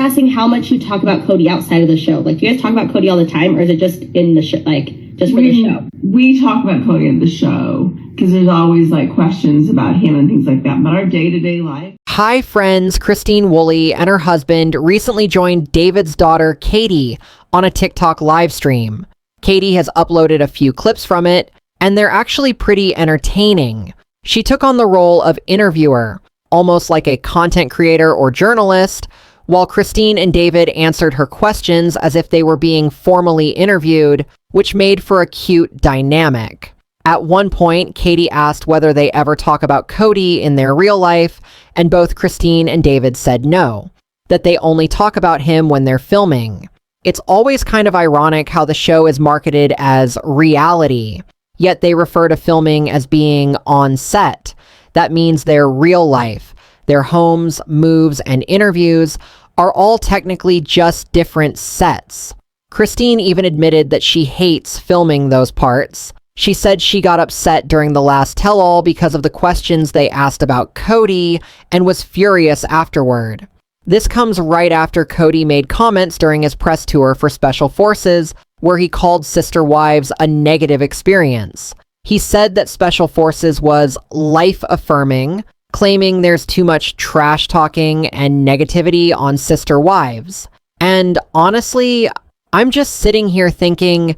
asking how much you talk about Kody outside of the show. Like, do you guys talk about Kody all the time, or is it just in the show, like, just for the show? We talk about Kody in the show because there's always, like, questions about him and things like that. But our day-to-day life... Hi, friends. Christine Woolley and her husband recently joined David's daughter, Kody, on a TikTok live stream. Kody has uploaded a few clips from it, and they're actually pretty entertaining. She took on the role of interviewer, almost like a content creator or journalist, while Christine and David answered her questions as if they were being formally interviewed, which made for a cute dynamic. At one point, Kody asked whether they ever talk about Kody in their real life, and both Christine and David said no, that they only talk about him when they're filming. It's always kind of ironic how the show is marketed as reality, yet they refer to filming as being on set. That means their real life, their homes, moves, and interviews are all technically just different sets. Christine even admitted that she hates filming those parts. She said she got upset during the last tell-all because of the questions they asked about Kody and was furious afterward. This comes right after Kody made comments during his press tour for Special Forces, where he called Sister Wives a negative experience. He said that Special Forces was life-affirming, claiming there's too much trash-talking and negativity on Sister Wives. And honestly, I'm just sitting here thinking,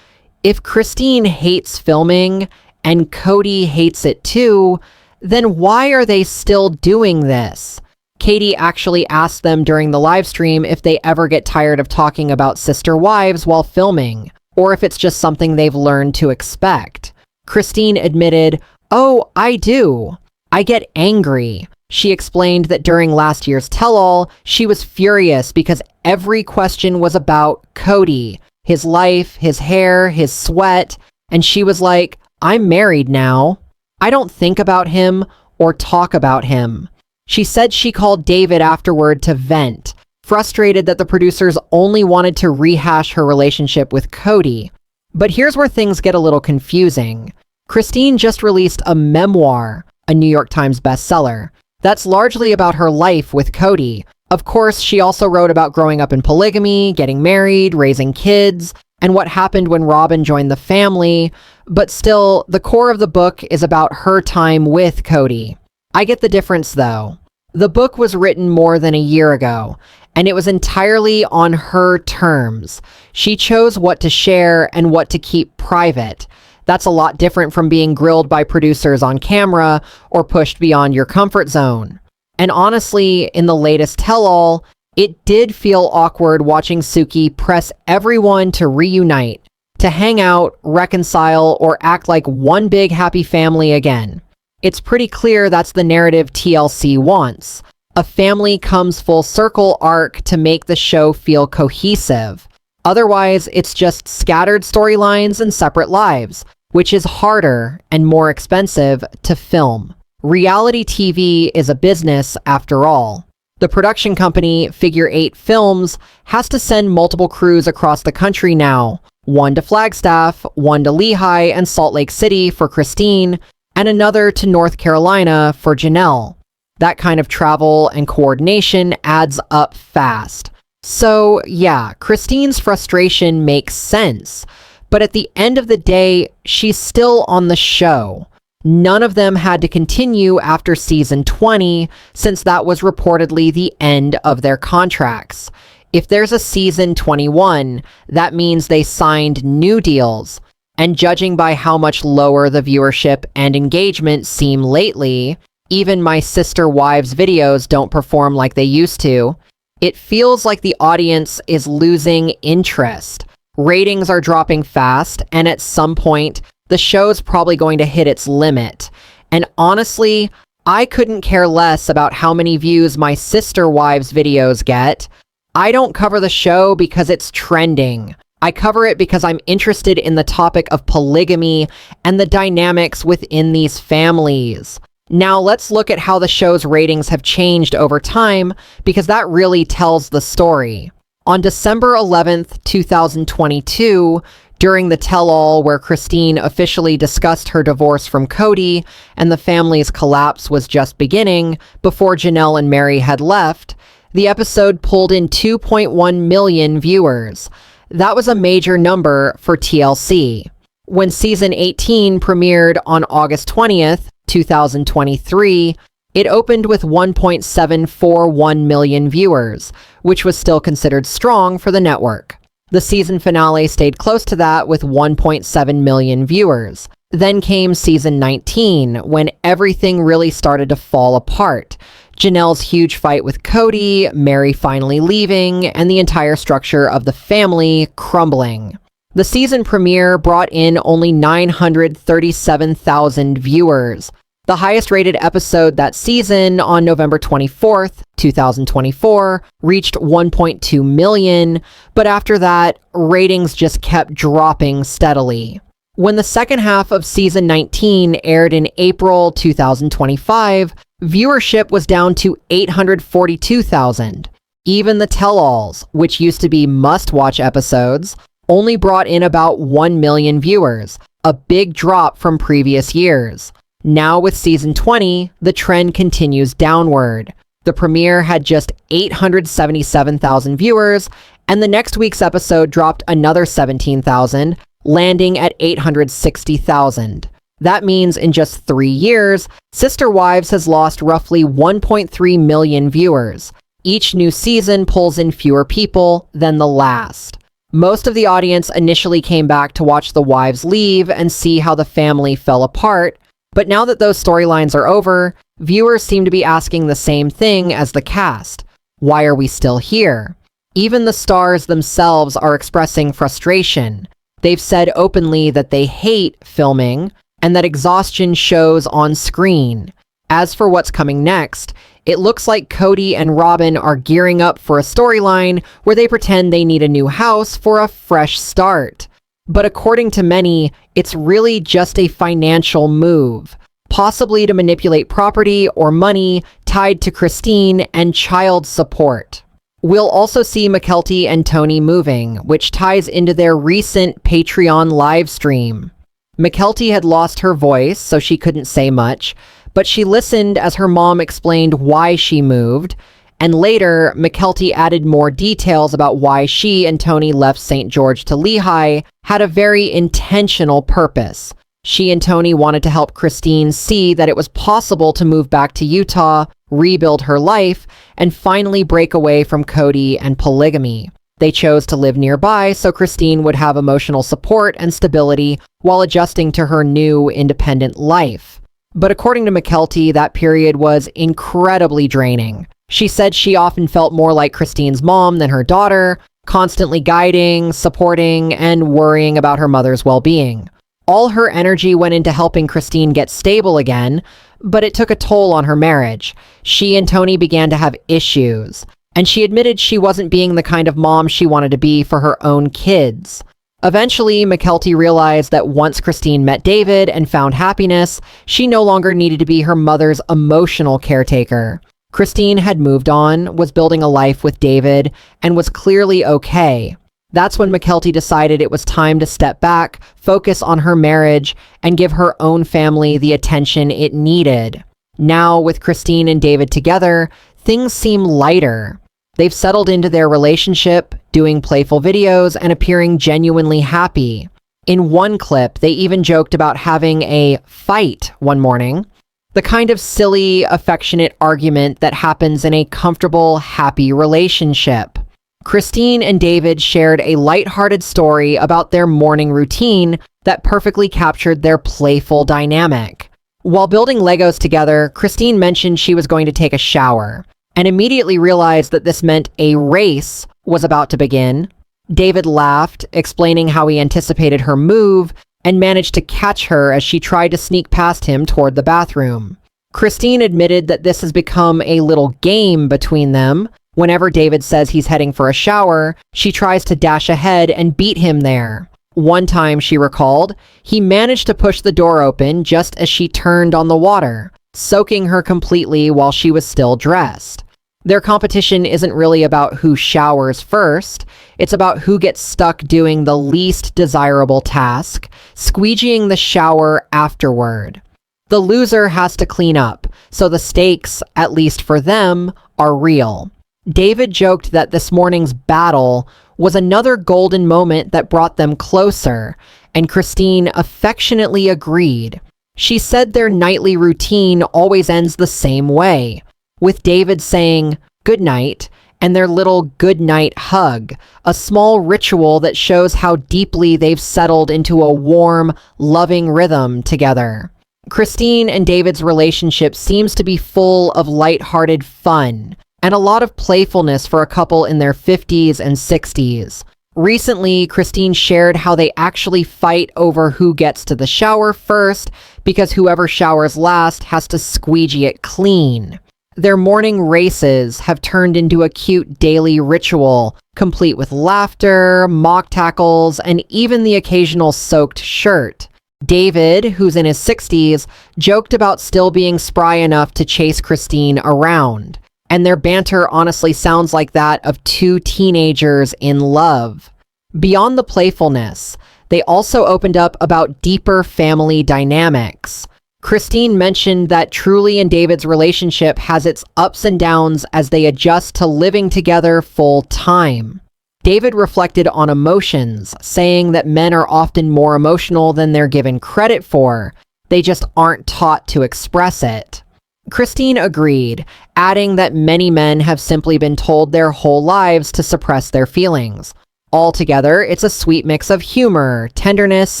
if Christine hates filming and Kody hates it too, then why are they still doing this? Kody actually asked them during the live stream if they ever get tired of talking about Sister Wives while filming, or if it's just something they've learned to expect. Christine admitted, "Oh, I do. I get angry." She explained that during last year's tell-all, she was furious because every question was about Kody, his life, his hair, his sweat, and she was like, "I'm married now. I don't think about him or talk about him." She said she called David afterward to vent, frustrated that the producers only wanted to rehash her relationship with Kody. But here's where things get a little confusing. Christine just released a memoir, a New York Times bestseller, that's largely about her life with Kody. Of course, she also wrote about growing up in polygamy, getting married, raising kids, and what happened when Robyn joined the family, but still, the core of the book is about her time with Kody. I get the difference though. The book was written more than a year ago, and it was entirely on her terms. She chose what to share and what to keep private. That's a lot different from being grilled by producers on camera or pushed beyond your comfort zone. And honestly, in the latest tell-all, it did feel awkward watching Suki press everyone to reunite, to hang out, reconcile, or act like one big happy family again. It's pretty clear that's the narrative TLC wants. A family comes full circle arc to make the show feel cohesive. Otherwise, it's just scattered storylines and separate lives, which is harder and more expensive to film. Reality TV is a business after all. The production company, Figure 8 Films, has to send multiple crews across the country now. One to Flagstaff, one to Lehigh and Salt Lake City for Christine, and another to North Carolina for Janelle. That kind of travel and coordination adds up fast. So yeah, Christine's frustration makes sense, but at the end of the day, she's still on the show. None of them had to continue after season 20, since that was reportedly the end of their contracts. If there's a season 21, that means they signed new deals. And judging by how much lower the viewership and engagement seem lately, even my Sister Wives videos don't perform like they used to. It feels like the audience is losing interest. Ratings are dropping fast, and at some point, the show's probably going to hit its limit. And honestly, I couldn't care less about how many views my Sister Wives videos get. I don't cover the show because it's trending. I cover it because I'm interested in the topic of polygamy and the dynamics within these families. Now let's look at how the show's ratings have changed over time, because that really tells the story. On December 11th, 2022, during the tell-all where Christine officially discussed her divorce from Kody and the family's collapse was just beginning before Janelle and Mary had left, The episode pulled in 2.1 million viewers. That was a major number for TLC. When season 18 premiered on August 20th, 2023, it opened with 1.741 million viewers, which was still considered strong for the network. The season finale stayed close to that with 1.7 million viewers. Then came season 19, when everything really started to fall apart. Janelle's huge fight with Kody, Mary finally leaving, and the entire structure of the family crumbling. The season premiere brought in only 937,000 viewers. The highest rated episode that season, on November 24th, 2024, reached 1.2 million, but after that, ratings just kept dropping steadily. When the second half of season 19 aired in April 2025, viewership was down to 842,000. Even the tell-alls, which used to be must-watch episodes, only brought in about 1 million viewers, a big drop from previous years. Now with season 20, the trend continues downward. The premiere had just 877,000 viewers, and the next week's episode dropped another 17,000, landing at 860,000. That means in just 3 years, Sister Wives has lost roughly 1.3 million viewers. Each new season pulls in fewer people than the last. Most of the audience initially came back to watch the wives leave and see how the family fell apart, but now that those storylines are over, viewers seem to be asking the same thing as the cast. Why are we still here? Even the stars themselves are expressing frustration. They've said openly that they hate filming and that exhaustion shows on screen. As for what's coming next, it looks like Kody and Robyn are gearing up for a storyline where they pretend they need a new house for a fresh start. But according to many, it's really just a financial move, possibly to manipulate property or money tied to Christine and child support. We'll also see Mykelti and Tony moving, which ties into their recent Patreon live stream. Mykelti had lost her voice, so she couldn't say much, but she listened as her mom explained why she moved, and later, Mykelti added more details about why she and Tony left St. George to Lehigh had a very intentional purpose. She and Tony wanted to help Christine see that it was possible to move back to Utah, rebuild her life, and finally break away from Kody and polygamy. They chose to live nearby so Christine would have emotional support and stability while adjusting to her new independent life. But according to Mykelti, that period was incredibly draining. She said she often felt more like Christine's mom than her daughter, constantly guiding, supporting, and worrying about her mother's well-being. All her energy went into helping Christine get stable again, but it took a toll on her marriage. She and Tony began to have issues, and she admitted she wasn't being the kind of mom she wanted to be for her own kids. Eventually, Mykelti realized that once Christine met David and found happiness, she no longer needed to be her mother's emotional caretaker. Christine had moved on, was building a life with David, and was clearly okay. That's when Mykelti decided it was time to step back, focus on her marriage, and give her own family the attention it needed. Now, with Christine and David together, things seem lighter. They've settled into their relationship, doing playful videos, and appearing genuinely happy. In one clip, they even joked about having a fight one morning. The kind of silly, affectionate argument that happens in a comfortable, happy relationship. Christine and David shared a lighthearted story about their morning routine that perfectly captured their playful dynamic. While building Legos together, Christine mentioned she was going to take a shower, and immediately realized that this meant a race was about to begin. David laughed, explaining how he anticipated her move, and managed to catch her as she tried to sneak past him toward the bathroom. Christine admitted that this has become a little game between them. Whenever David says he's heading for a shower, she tries to dash ahead and beat him there. One time, she recalled, he managed to push the door open just as she turned on the water, soaking her completely while she was still dressed. Their competition isn't really about who showers first, it's about who gets stuck doing the least desirable task, squeegeeing the shower afterward. The loser has to clean up, so the stakes, at least for them, are real. David joked that this morning's battle was another golden moment that brought them closer, and Christine affectionately agreed. She said their nightly routine always ends the same way, with David saying good night and their little good night hug, a small ritual that shows how deeply they've settled into a warm, loving rhythm together. Christine and David's relationship seems to be full of lighthearted fun and a lot of playfulness for a couple in their 50s and 60s. Recently, Christine shared how they actually fight over who gets to the shower first because whoever showers last has to squeegee it clean. Their morning races have turned into a cute daily ritual, complete with laughter, mock tackles, and even the occasional soaked shirt. David, who's in his 60s, joked about still being spry enough to chase Christine around. And their banter honestly sounds like that of two teenagers in love. Beyond the playfulness, they also opened up about deeper family dynamics. Christine mentioned that Truly and David's relationship has its ups and downs as they adjust to living together full time. David reflected on emotions, saying that men are often more emotional than they're given credit for. They just aren't taught to express it. Christine agreed, adding that many men have simply been told their whole lives to suppress their feelings. Altogether, it's a sweet mix of humor, tenderness,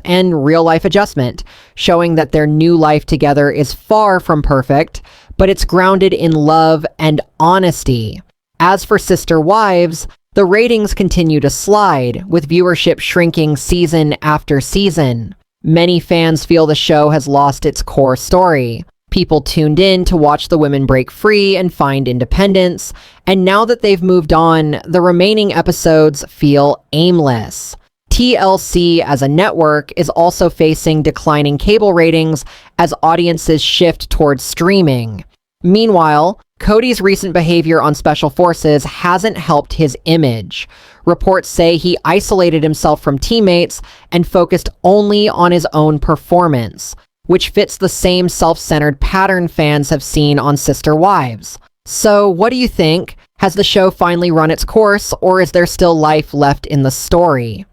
and real-life adjustment, showing that their new life together is far from perfect, but it's grounded in love and honesty. As for Sister Wives, the ratings continue to slide, with viewership shrinking season after season. Many fans feel the show has lost its core story. People tuned in to watch the women break free and find independence, and now that they've moved on, the remaining episodes feel aimless. TLC as a network is also facing declining cable ratings as audiences shift towards streaming. Meanwhile, Kody's recent behavior on Special Forces hasn't helped his image. Reports say he isolated himself from teammates and focused only on his own performance, which fits the same self-centered pattern fans have seen on Sister Wives. So, what do you think? Has the show finally run its course, or is there still life left in the story?